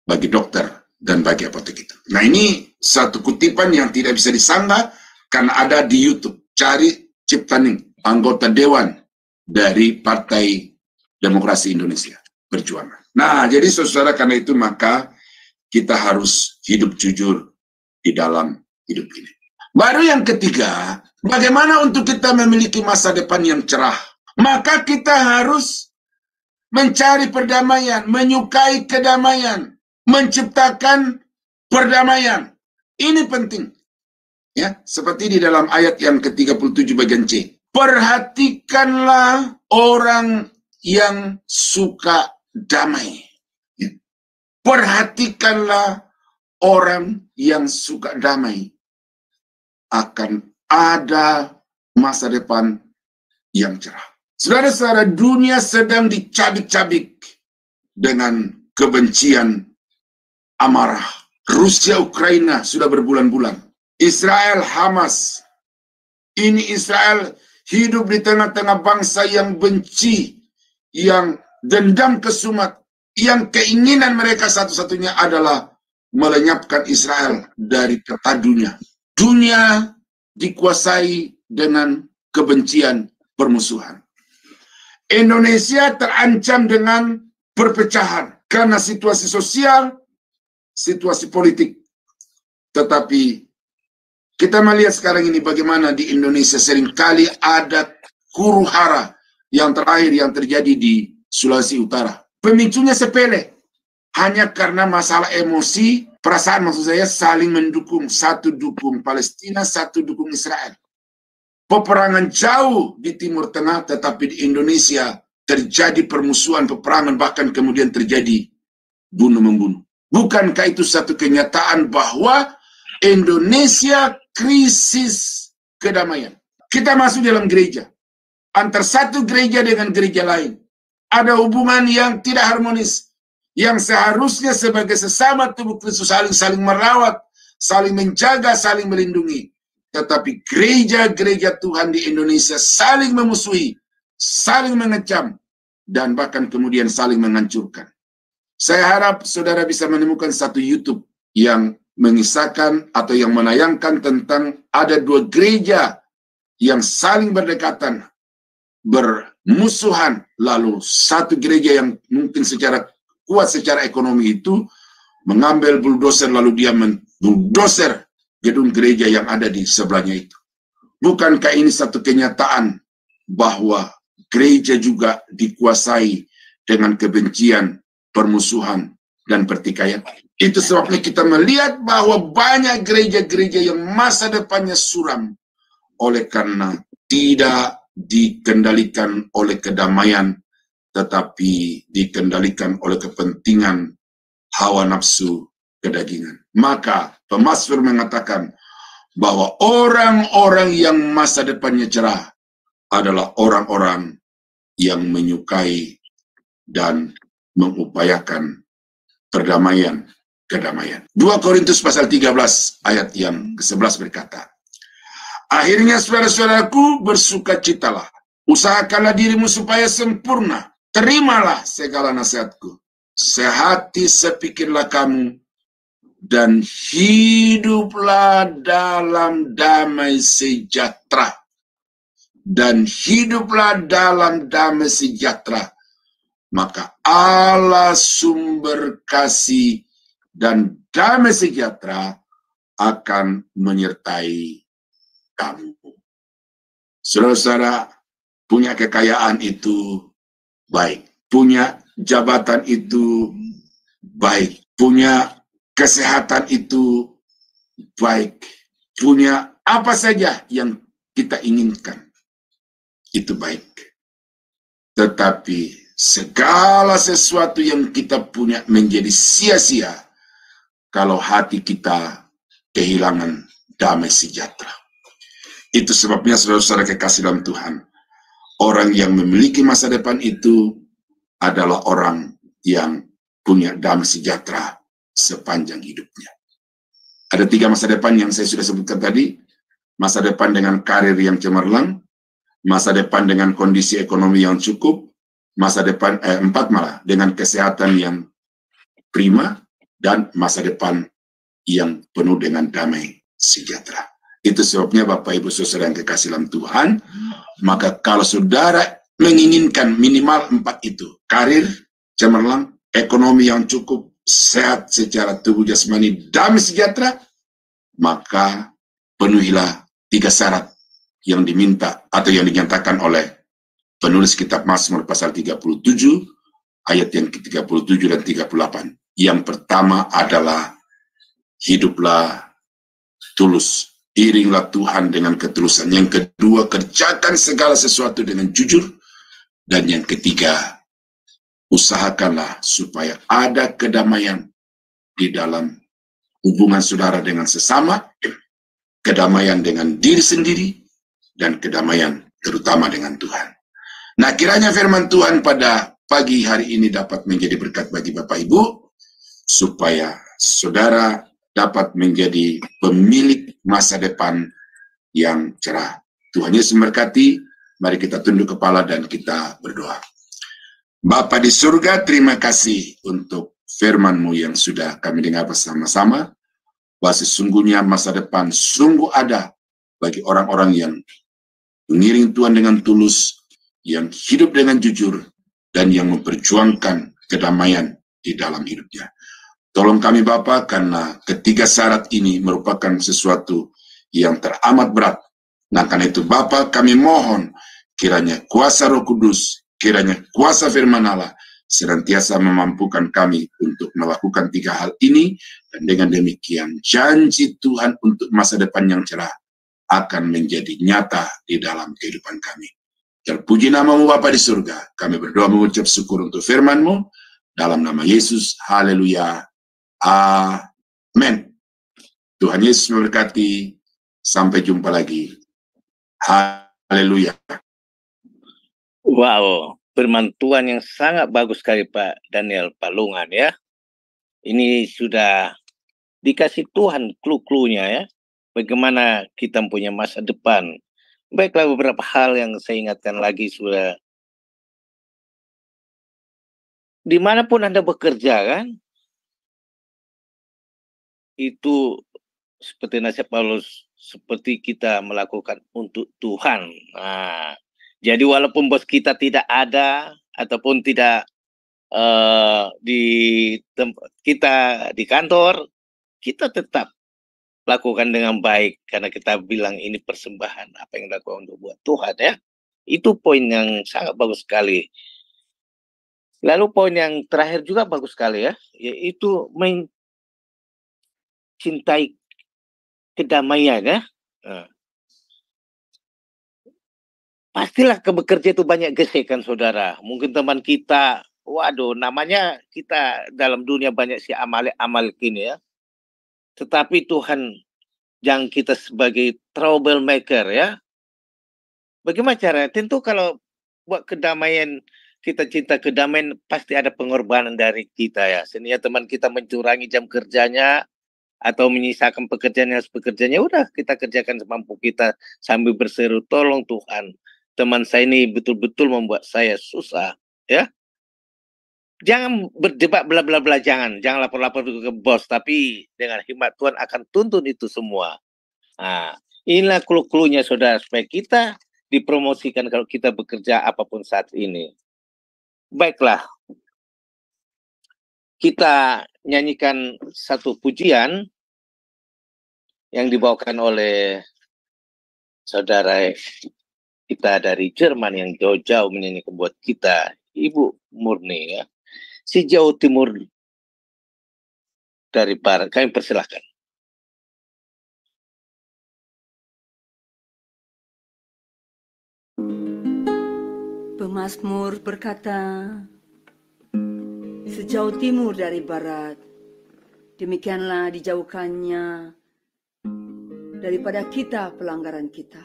bagi dokter dan bagi apotek itu. Nah, ini satu kutipan yang tidak bisa disanggah karena ada di YouTube. Cari Ciptaning, anggota dewan dari Partai Demokrasi Indonesia Perjuangan. Nah, jadi saudara, karena itu maka kita harus hidup jujur di dalam hidup ini. Baru yang ketiga, bagaimana untuk kita memiliki masa depan yang cerah? Maka kita harus mencari perdamaian, menyukai kedamaian, menciptakan perdamaian. Ini penting. Ya, seperti di dalam ayat yang ke-37 bagian C. Perhatikanlah orang yang suka damai. Ya. Perhatikanlah orang yang suka damai. Akan ada masa depan yang cerah. Saudara-saudara, dunia sedang dicabik-cabik dengan kebencian, amarah, Rusia Ukraina sudah berbulan-bulan. Israel Hamas. Ini Israel hidup di tengah-tengah bangsa yang benci, yang dendam kesumat, yang keinginan mereka satu-satunya adalah melenyapkan Israel dari peta dunia. Dunia dikuasai dengan kebencian, permusuhan. Indonesia terancam dengan perpecahan karena situasi sosial, situasi politik. Tetapi kita melihat sekarang ini bagaimana di Indonesia seringkali ada huru-hara yang terakhir yang terjadi di Sulawesi Utara. Pemicunya sepele, hanya karena masalah emosi, perasaan maksud saya saling mendukung. Satu dukung Palestina, satu dukung Israel. Peperangan jauh di Timur Tengah, tetapi di Indonesia terjadi permusuhan, peperangan, bahkan kemudian terjadi bunuh-membunuh. Bukankah itu satu kenyataan bahwa Indonesia krisis kedamaian? Kita masuk dalam gereja. Antar satu gereja dengan gereja lain. Ada hubungan yang tidak harmonis. Yang seharusnya sebagai sesama tubuh Kristus saling merawat, saling menjaga, saling melindungi. Tetapi gereja-gereja Tuhan di Indonesia saling memusuhi, saling mengecam, dan bahkan kemudian saling menghancurkan. Saya harap saudara bisa menemukan satu YouTube yang mengisahkan atau yang menayangkan tentang ada dua gereja yang saling berdekatan, bermusuhan, lalu satu gereja yang mungkin secara kuat secara ekonomi itu mengambil bulldozer lalu dia membuldozer gedung gereja yang ada di sebelahnya itu. Bukankah ini satu kenyataan bahwa gereja juga dikuasai dengan kebencian, permusuhan, dan pertikaian? Itu sebabnya kita melihat bahwa banyak gereja-gereja yang masa depannya suram oleh karena tidak dikendalikan oleh kedamaian, tetapi dikendalikan oleh kepentingan hawa nafsu kedagingan. Maka pemazmur mengatakan bahwa orang-orang yang masa depannya cerah adalah orang-orang yang menyukai dan mengupayakan perdamaian, kedamaian. 2 Korintus pasal 13 ayat yang ke-11 berkata, akhirnya saudara-saudaraku bersukacitalah, usahakanlah dirimu supaya sempurna, terimalah segala nasihatku, sehati sepikirlah kamu, dan hiduplah dalam damai sejahtera. Dan hiduplah dalam damai sejahtera. Maka Allah sumber kasih dan damai sejahtera akan menyertai kamu. Saudara-saudara, punya kekayaan itu baik. Punya jabatan itu baik. Punya kesehatan itu baik. Punya apa saja yang kita inginkan itu baik. Tetapi segala sesuatu yang kita punya menjadi sia-sia kalau hati kita kehilangan damai sejahtera. Itu sebabnya saudara-saudara kekasih dalam Tuhan, orang yang memiliki masa depan itu adalah orang yang punya damai sejahtera sepanjang hidupnya. Ada 3 masa depan yang saya sudah sebutkan tadi. Masa depan dengan karir yang cemerlang, masa depan dengan kondisi ekonomi yang cukup, masa depan 4 malah dengan kesehatan yang prima, dan masa depan yang penuh dengan damai sejahtera. Itu sebabnya Bapak Ibu Saudara yang kekasih dalam Tuhan, maka kalau saudara menginginkan minimal 4 itu, karir cemerlang, ekonomi yang cukup, sehat secara tubuh jasmani, damai sejahtera, maka penuhilah 3 syarat yang diminta atau yang dinyatakan oleh penulis kitab Mazmur pasal 37 ayat yang ke-37 dan 38. Yang pertama adalah hiduplah tulus, iringlah Tuhan dengan ketulusan. Yang kedua, kerjakan segala sesuatu dengan jujur. Dan yang ketiga, usahakanlah supaya ada kedamaian di dalam hubungan saudara dengan sesama, kedamaian dengan diri sendiri, dan kedamaian terutama dengan Tuhan. Nah, kiranya firman Tuhan pada pagi hari ini dapat menjadi berkat bagi Bapak Ibu, supaya saudara dapat menjadi pemilik masa depan yang cerah. Tuhan Yesus memberkati. Mari kita tunduk kepala dan kita berdoa. Bapa di surga, terima kasih untuk firman-Mu yang sudah kami dengar bersama-sama, bahwa sesungguhnya masa depan sungguh ada bagi orang-orang yang mengiring Tuhan dengan tulus, yang hidup dengan jujur, dan yang memperjuangkan kedamaian di dalam hidupnya. Tolong kami Bapa, karena ketiga syarat ini merupakan sesuatu yang teramat berat. Nah, karena itu Bapa, kami mohon kiranya kuasa Roh Kudus, kiranya kuasa firman Allah senantiasa memampukan kami untuk melakukan tiga hal ini, dan dengan demikian janji Tuhan untuk masa depan yang cerah akan menjadi nyata di dalam kehidupan kami. Terpuji nama-Mu Bapa di surga. Kami berdoa mengucap syukur untuk firman-Mu dalam nama Yesus. Haleluya. Amin. Tuhan Yesus memberkati. Sampai jumpa lagi. Haleluya. Wow, firman Tuhan yang sangat bagus sekali Pak Daniel Palungan ya. Ini sudah dikasih Tuhan clue-cluenya ya. Bagaimana kita punya masa depan. Baiklah, beberapa hal yang saya ingatkan lagi sudah. Dimanapun Anda bekerja kan, itu seperti nasihat Paulus, seperti kita melakukan untuk Tuhan. Nah, jadi walaupun bos kita tidak ada ataupun tidak kita di kantor, kita tetap lakukan dengan baik karena kita bilang ini persembahan apa yang dilakukan untuk buat Tuhan ya. Itu poin yang sangat bagus sekali. Lalu poin yang terakhir juga bagus sekali ya, yaitu mencintai kedamaian ya. Nah, pastilah bekerja itu banyak gesekan saudara. Mungkin teman kita, waduh namanya kita dalam dunia banyak si amal kini ya. Tetapi Tuhan yang kita sebagai troublemaker ya. Bagaimana caranya? Tentu kalau buat kedamaian, kita cinta kedamaian, pasti ada pengorbanan dari kita ya. Sehingga teman kita mencurangi jam kerjanya atau menyisakan pekerjaan yang pekerjaannya, udah kita kerjakan semampu kita sambil berseru, tolong Tuhan, teman saya ini betul-betul membuat saya susah ya. Jangan berdebat bla bla bla, jangan lapor-lapor ke bos, tapi dengan hikmat Tuhan akan tuntun itu semua. Nah, inilah clue-cluenya saudara, supaya kita dipromosikan kalau kita bekerja apapun saat ini. Baiklah, kita nyanyikan satu pujian yang dibawakan oleh saudara kita dari Jerman yang jauh-jauh menyanyikan buat kita, Ibu Murni ya. Si Jawa Timur dari Barat, kami persilahkan. Pemazmur berkata, sejauh timur dari barat, demikianlah dijauhkannya daripada kita pelanggaran kita.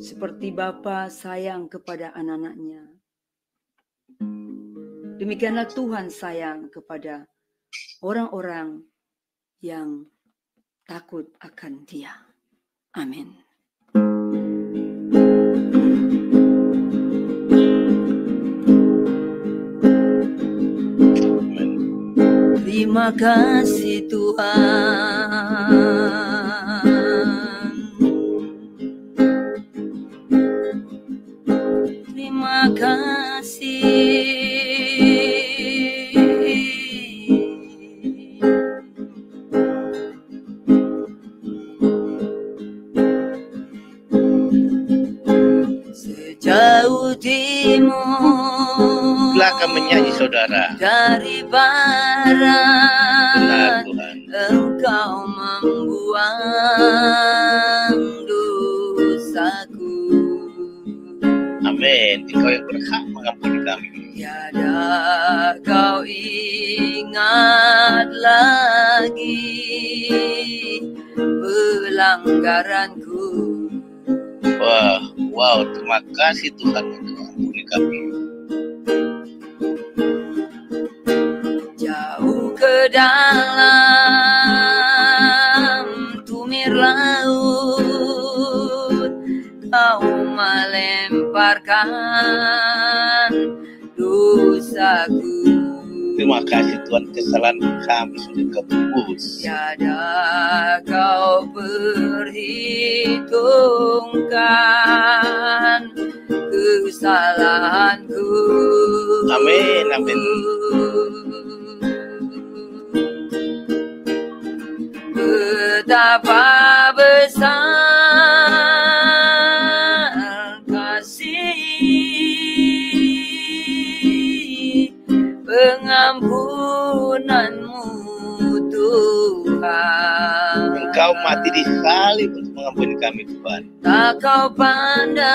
Seperti bapa sayang kepada anak-anaknya, demikianlah Tuhan sayang kepada orang-orang yang takut akan Dia. Amin. Terima kasih Tuhan. Terima kasih. Sejauh timur, Silakan menyanyi saudara. dari barat, Benar Tuhan. Engkau membuang dosaku. Amin. Engkau yang berhak mengampuni kami. Tiada kau ingat lagi pelanggaranku. Wow, terima kasih Tuhan untuk mengampuni kami. Jauh ke dalam melemparkan dosaku. Terima kasih Tuhan, kesalahan kami sudah Kau tebus. Tiada Kau perhitungkan kesalahanku. Amin, amin. Betapa besar kasih pengampunanmu Tuhan. Engkau mati di salib untuk mengampuni kami Tuhan. Tak Kau pandang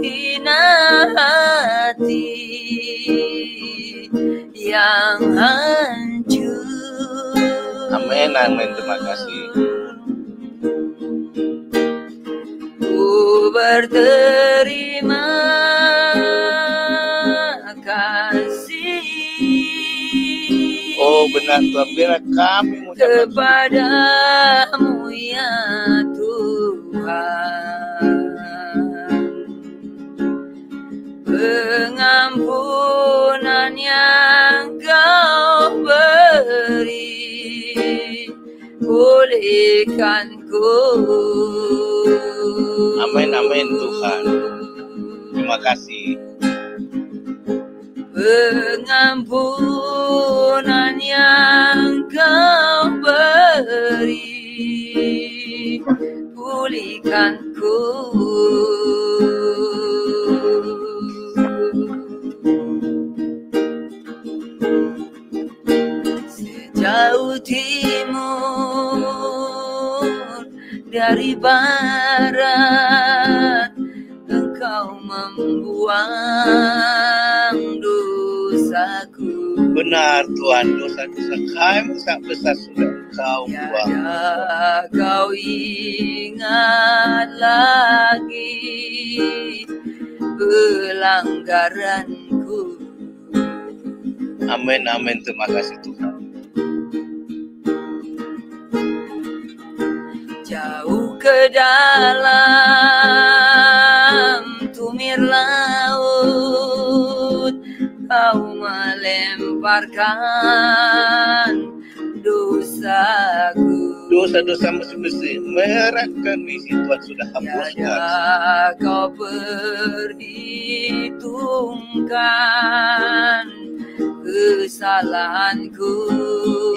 hina hati yang hancur. Amin, amin. Terima kasih. Ku berterima kasih. Oh benar Tuhan, biar kami mengucapkan kepadamu ya Tuhan. Pengampunan yang Kau beri, pulihkan ku. Amin, amin Tuhan. Terima kasih. Pengampunan yang Kau beri, pulihkan ku. Sejauh timur dari barat, Engkau membuang dosaku. Benar Tuhan, dosa-dosa kami sangat besar sudah Engkau buang. Tiada Kau ingat lagi pelanggaranku. Amin, amin. Terima kasih Tuhan. Jauh ke dalam tumir laut, Kau melemparkan dosaku. Dosa-dosa mesti merah kami Tuhan sudah hapuskan. Tiada Kau perhitungkan kesalahanku.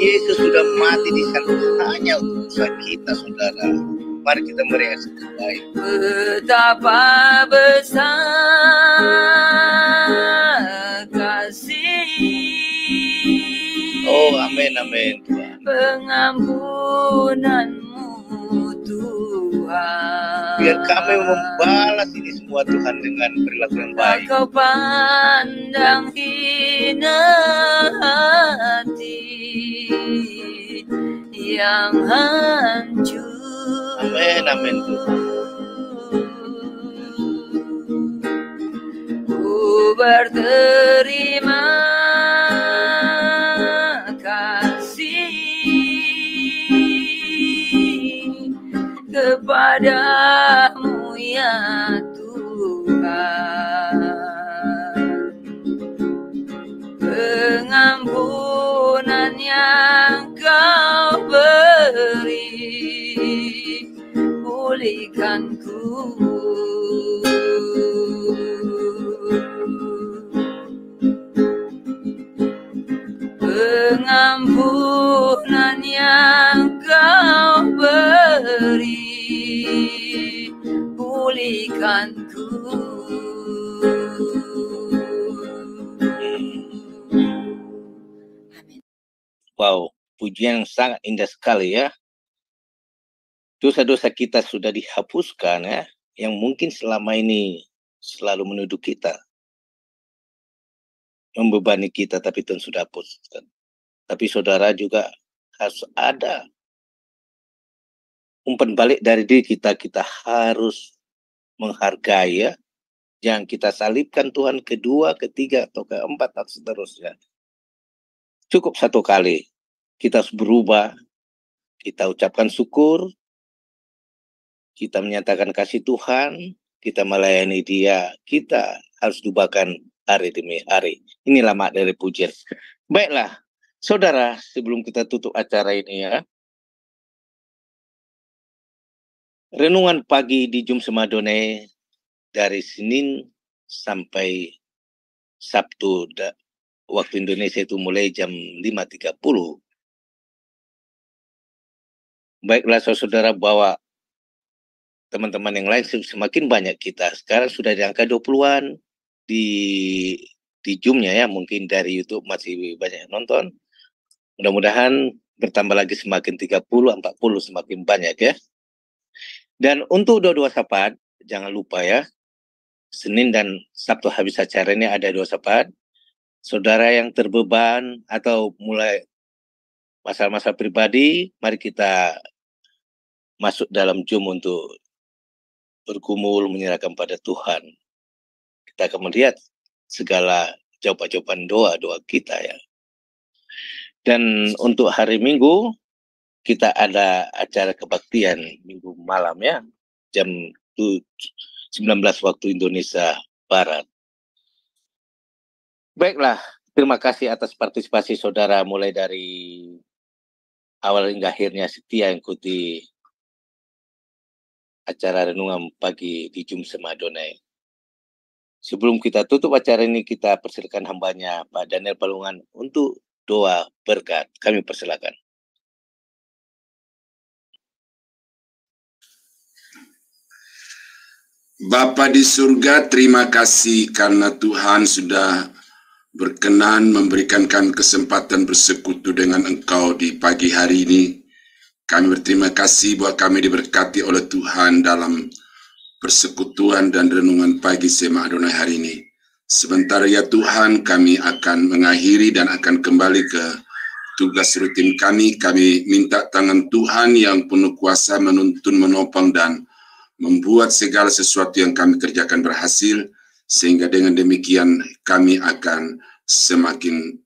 Yesus sudah mati di sana hanya untuk dosa kita saudara. Mari kita merayakan baik. Betapa besar kasih. Oh amin, amin Tuhan. Pengampunanmu Tuhan. Biar kami membalas ini semua Tuhan dengan perilaku yang baik. Kau pandang hina hati yang hancur. Amin, amin Tuhan. Ku berterima kasih kepadamu ya Tuhan. Pengampunan yang Kau beri, pulihkan ku. Pengampunan yang Kau beri, pulihkan ku. Wow, pujian yang sangat indah sekali ya. Dosa-dosa kita sudah dihapuskan ya, yang mungkin selama ini selalu menuduh kita, membebani kita, tapi Tuhan sudah hapuskan. Tapi saudara juga harus ada umpan balik dari diri kita. Kita harus menghargai ya. Jangan kita salibkan Tuhan kedua, ketiga, atau keempat, atau seterusnya. Cukup satu kali. Kita harus berubah. Kita ucapkan syukur. Kita menyatakan kasih Tuhan. kita melayani Dia, kita harus lupakan hari demi hari. Inilah makna dari pujian. Baiklah, saudara, sebelum kita tutup acara ini ya, renungan pagi di Jum Semadone dari Senin sampai Sabtu waktu Indonesia itu mulai jam 5.30. Baiklah saudara, bawa teman-teman yang lain, semakin banyak kita. Sekarang sudah di angka 20-an di Zoom-nya ya, mungkin dari YouTube masih banyak yang nonton. Mudah-mudahan bertambah lagi semakin 30, 40 semakin banyak ya. Dan untuk doa-doa syafaat, jangan lupa ya, Senin dan Sabtu habis acara ini ada doa syafaat. Saudara yang terbeban atau mulai masalah-masalah pribadi, mari kita masuk dalam Zoom untuk bergumul, menyerahkan pada Tuhan. Kita akan melihat segala jawaban-jawaban doa-doa kita ya. Dan untuk hari Minggu, kita ada acara kebaktian Minggu malam ya, jam 19 waktu Indonesia Barat. Baiklah, terima kasih atas partisipasi saudara mulai dari awal hingga akhirnya setia ikuti acara renungan pagi di Jum Semadone. Sebelum kita tutup acara ini, kita persilakan hambanya Pak Daniel Palungan untuk doa berkat. Kami persilakan. Bapa di surga, terima kasih karena Tuhan sudah berkenan memberikan kami kesempatan bersekutu dengan Engkau di pagi hari ini. Kami berterima kasih bahwa kami diberkati oleh Tuhan dalam persekutuan dan renungan pagi Sema Adonai hari ini. Sebentar ya Tuhan, kami akan mengakhiri dan akan kembali ke tugas rutin kami. Kami minta tangan Tuhan yang penuh kuasa menuntun, menopang, dan membuat segala sesuatu yang kami kerjakan berhasil, sehingga dengan demikian kami akan semakin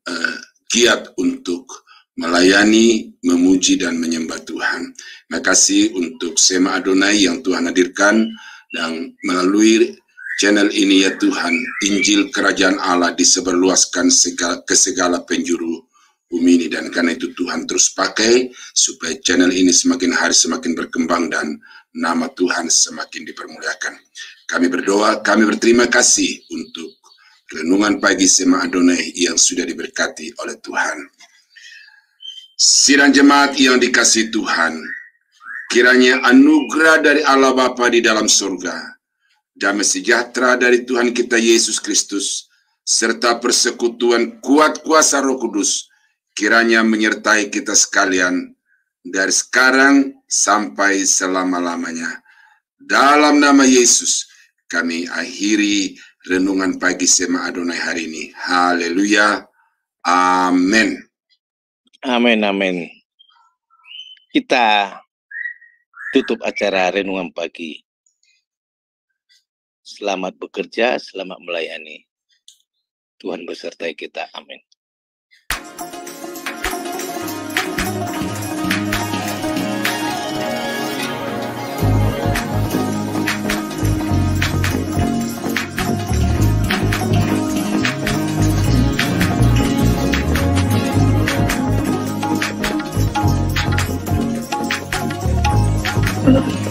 giat untuk melayani, memuji, dan menyembah Tuhan. Terima kasih untuk Sema Adonai yang Tuhan hadirkan, dan melalui channel ini ya Tuhan, Injil Kerajaan Allah disebarluaskan ke segala penjuru bumi ini, dan karena itu Tuhan terus pakai supaya channel ini semakin hari semakin berkembang dan nama Tuhan semakin dipermuliakan. Kami berdoa, kami berterima kasih untuk renungan pagi Sema Adonai yang sudah diberkati oleh Tuhan. Sidang jemaat yang dikasihi Tuhan, kiranya anugerah dari Allah Bapa di dalam surga, damai sejahtera dari Tuhan kita Yesus Kristus, serta persekutuan kuat kuasa Roh Kudus, kiranya menyertai kita sekalian dari sekarang sampai selama-lamanya. Dalam nama Yesus, kami akhiri renungan pagi Sema Adonai hari ini. Haleluya. Amin. Amin, amin. Kita tutup acara renungan pagi. Selamat bekerja, selamat melayani. Tuhan besertai kita. Amin. Thank you.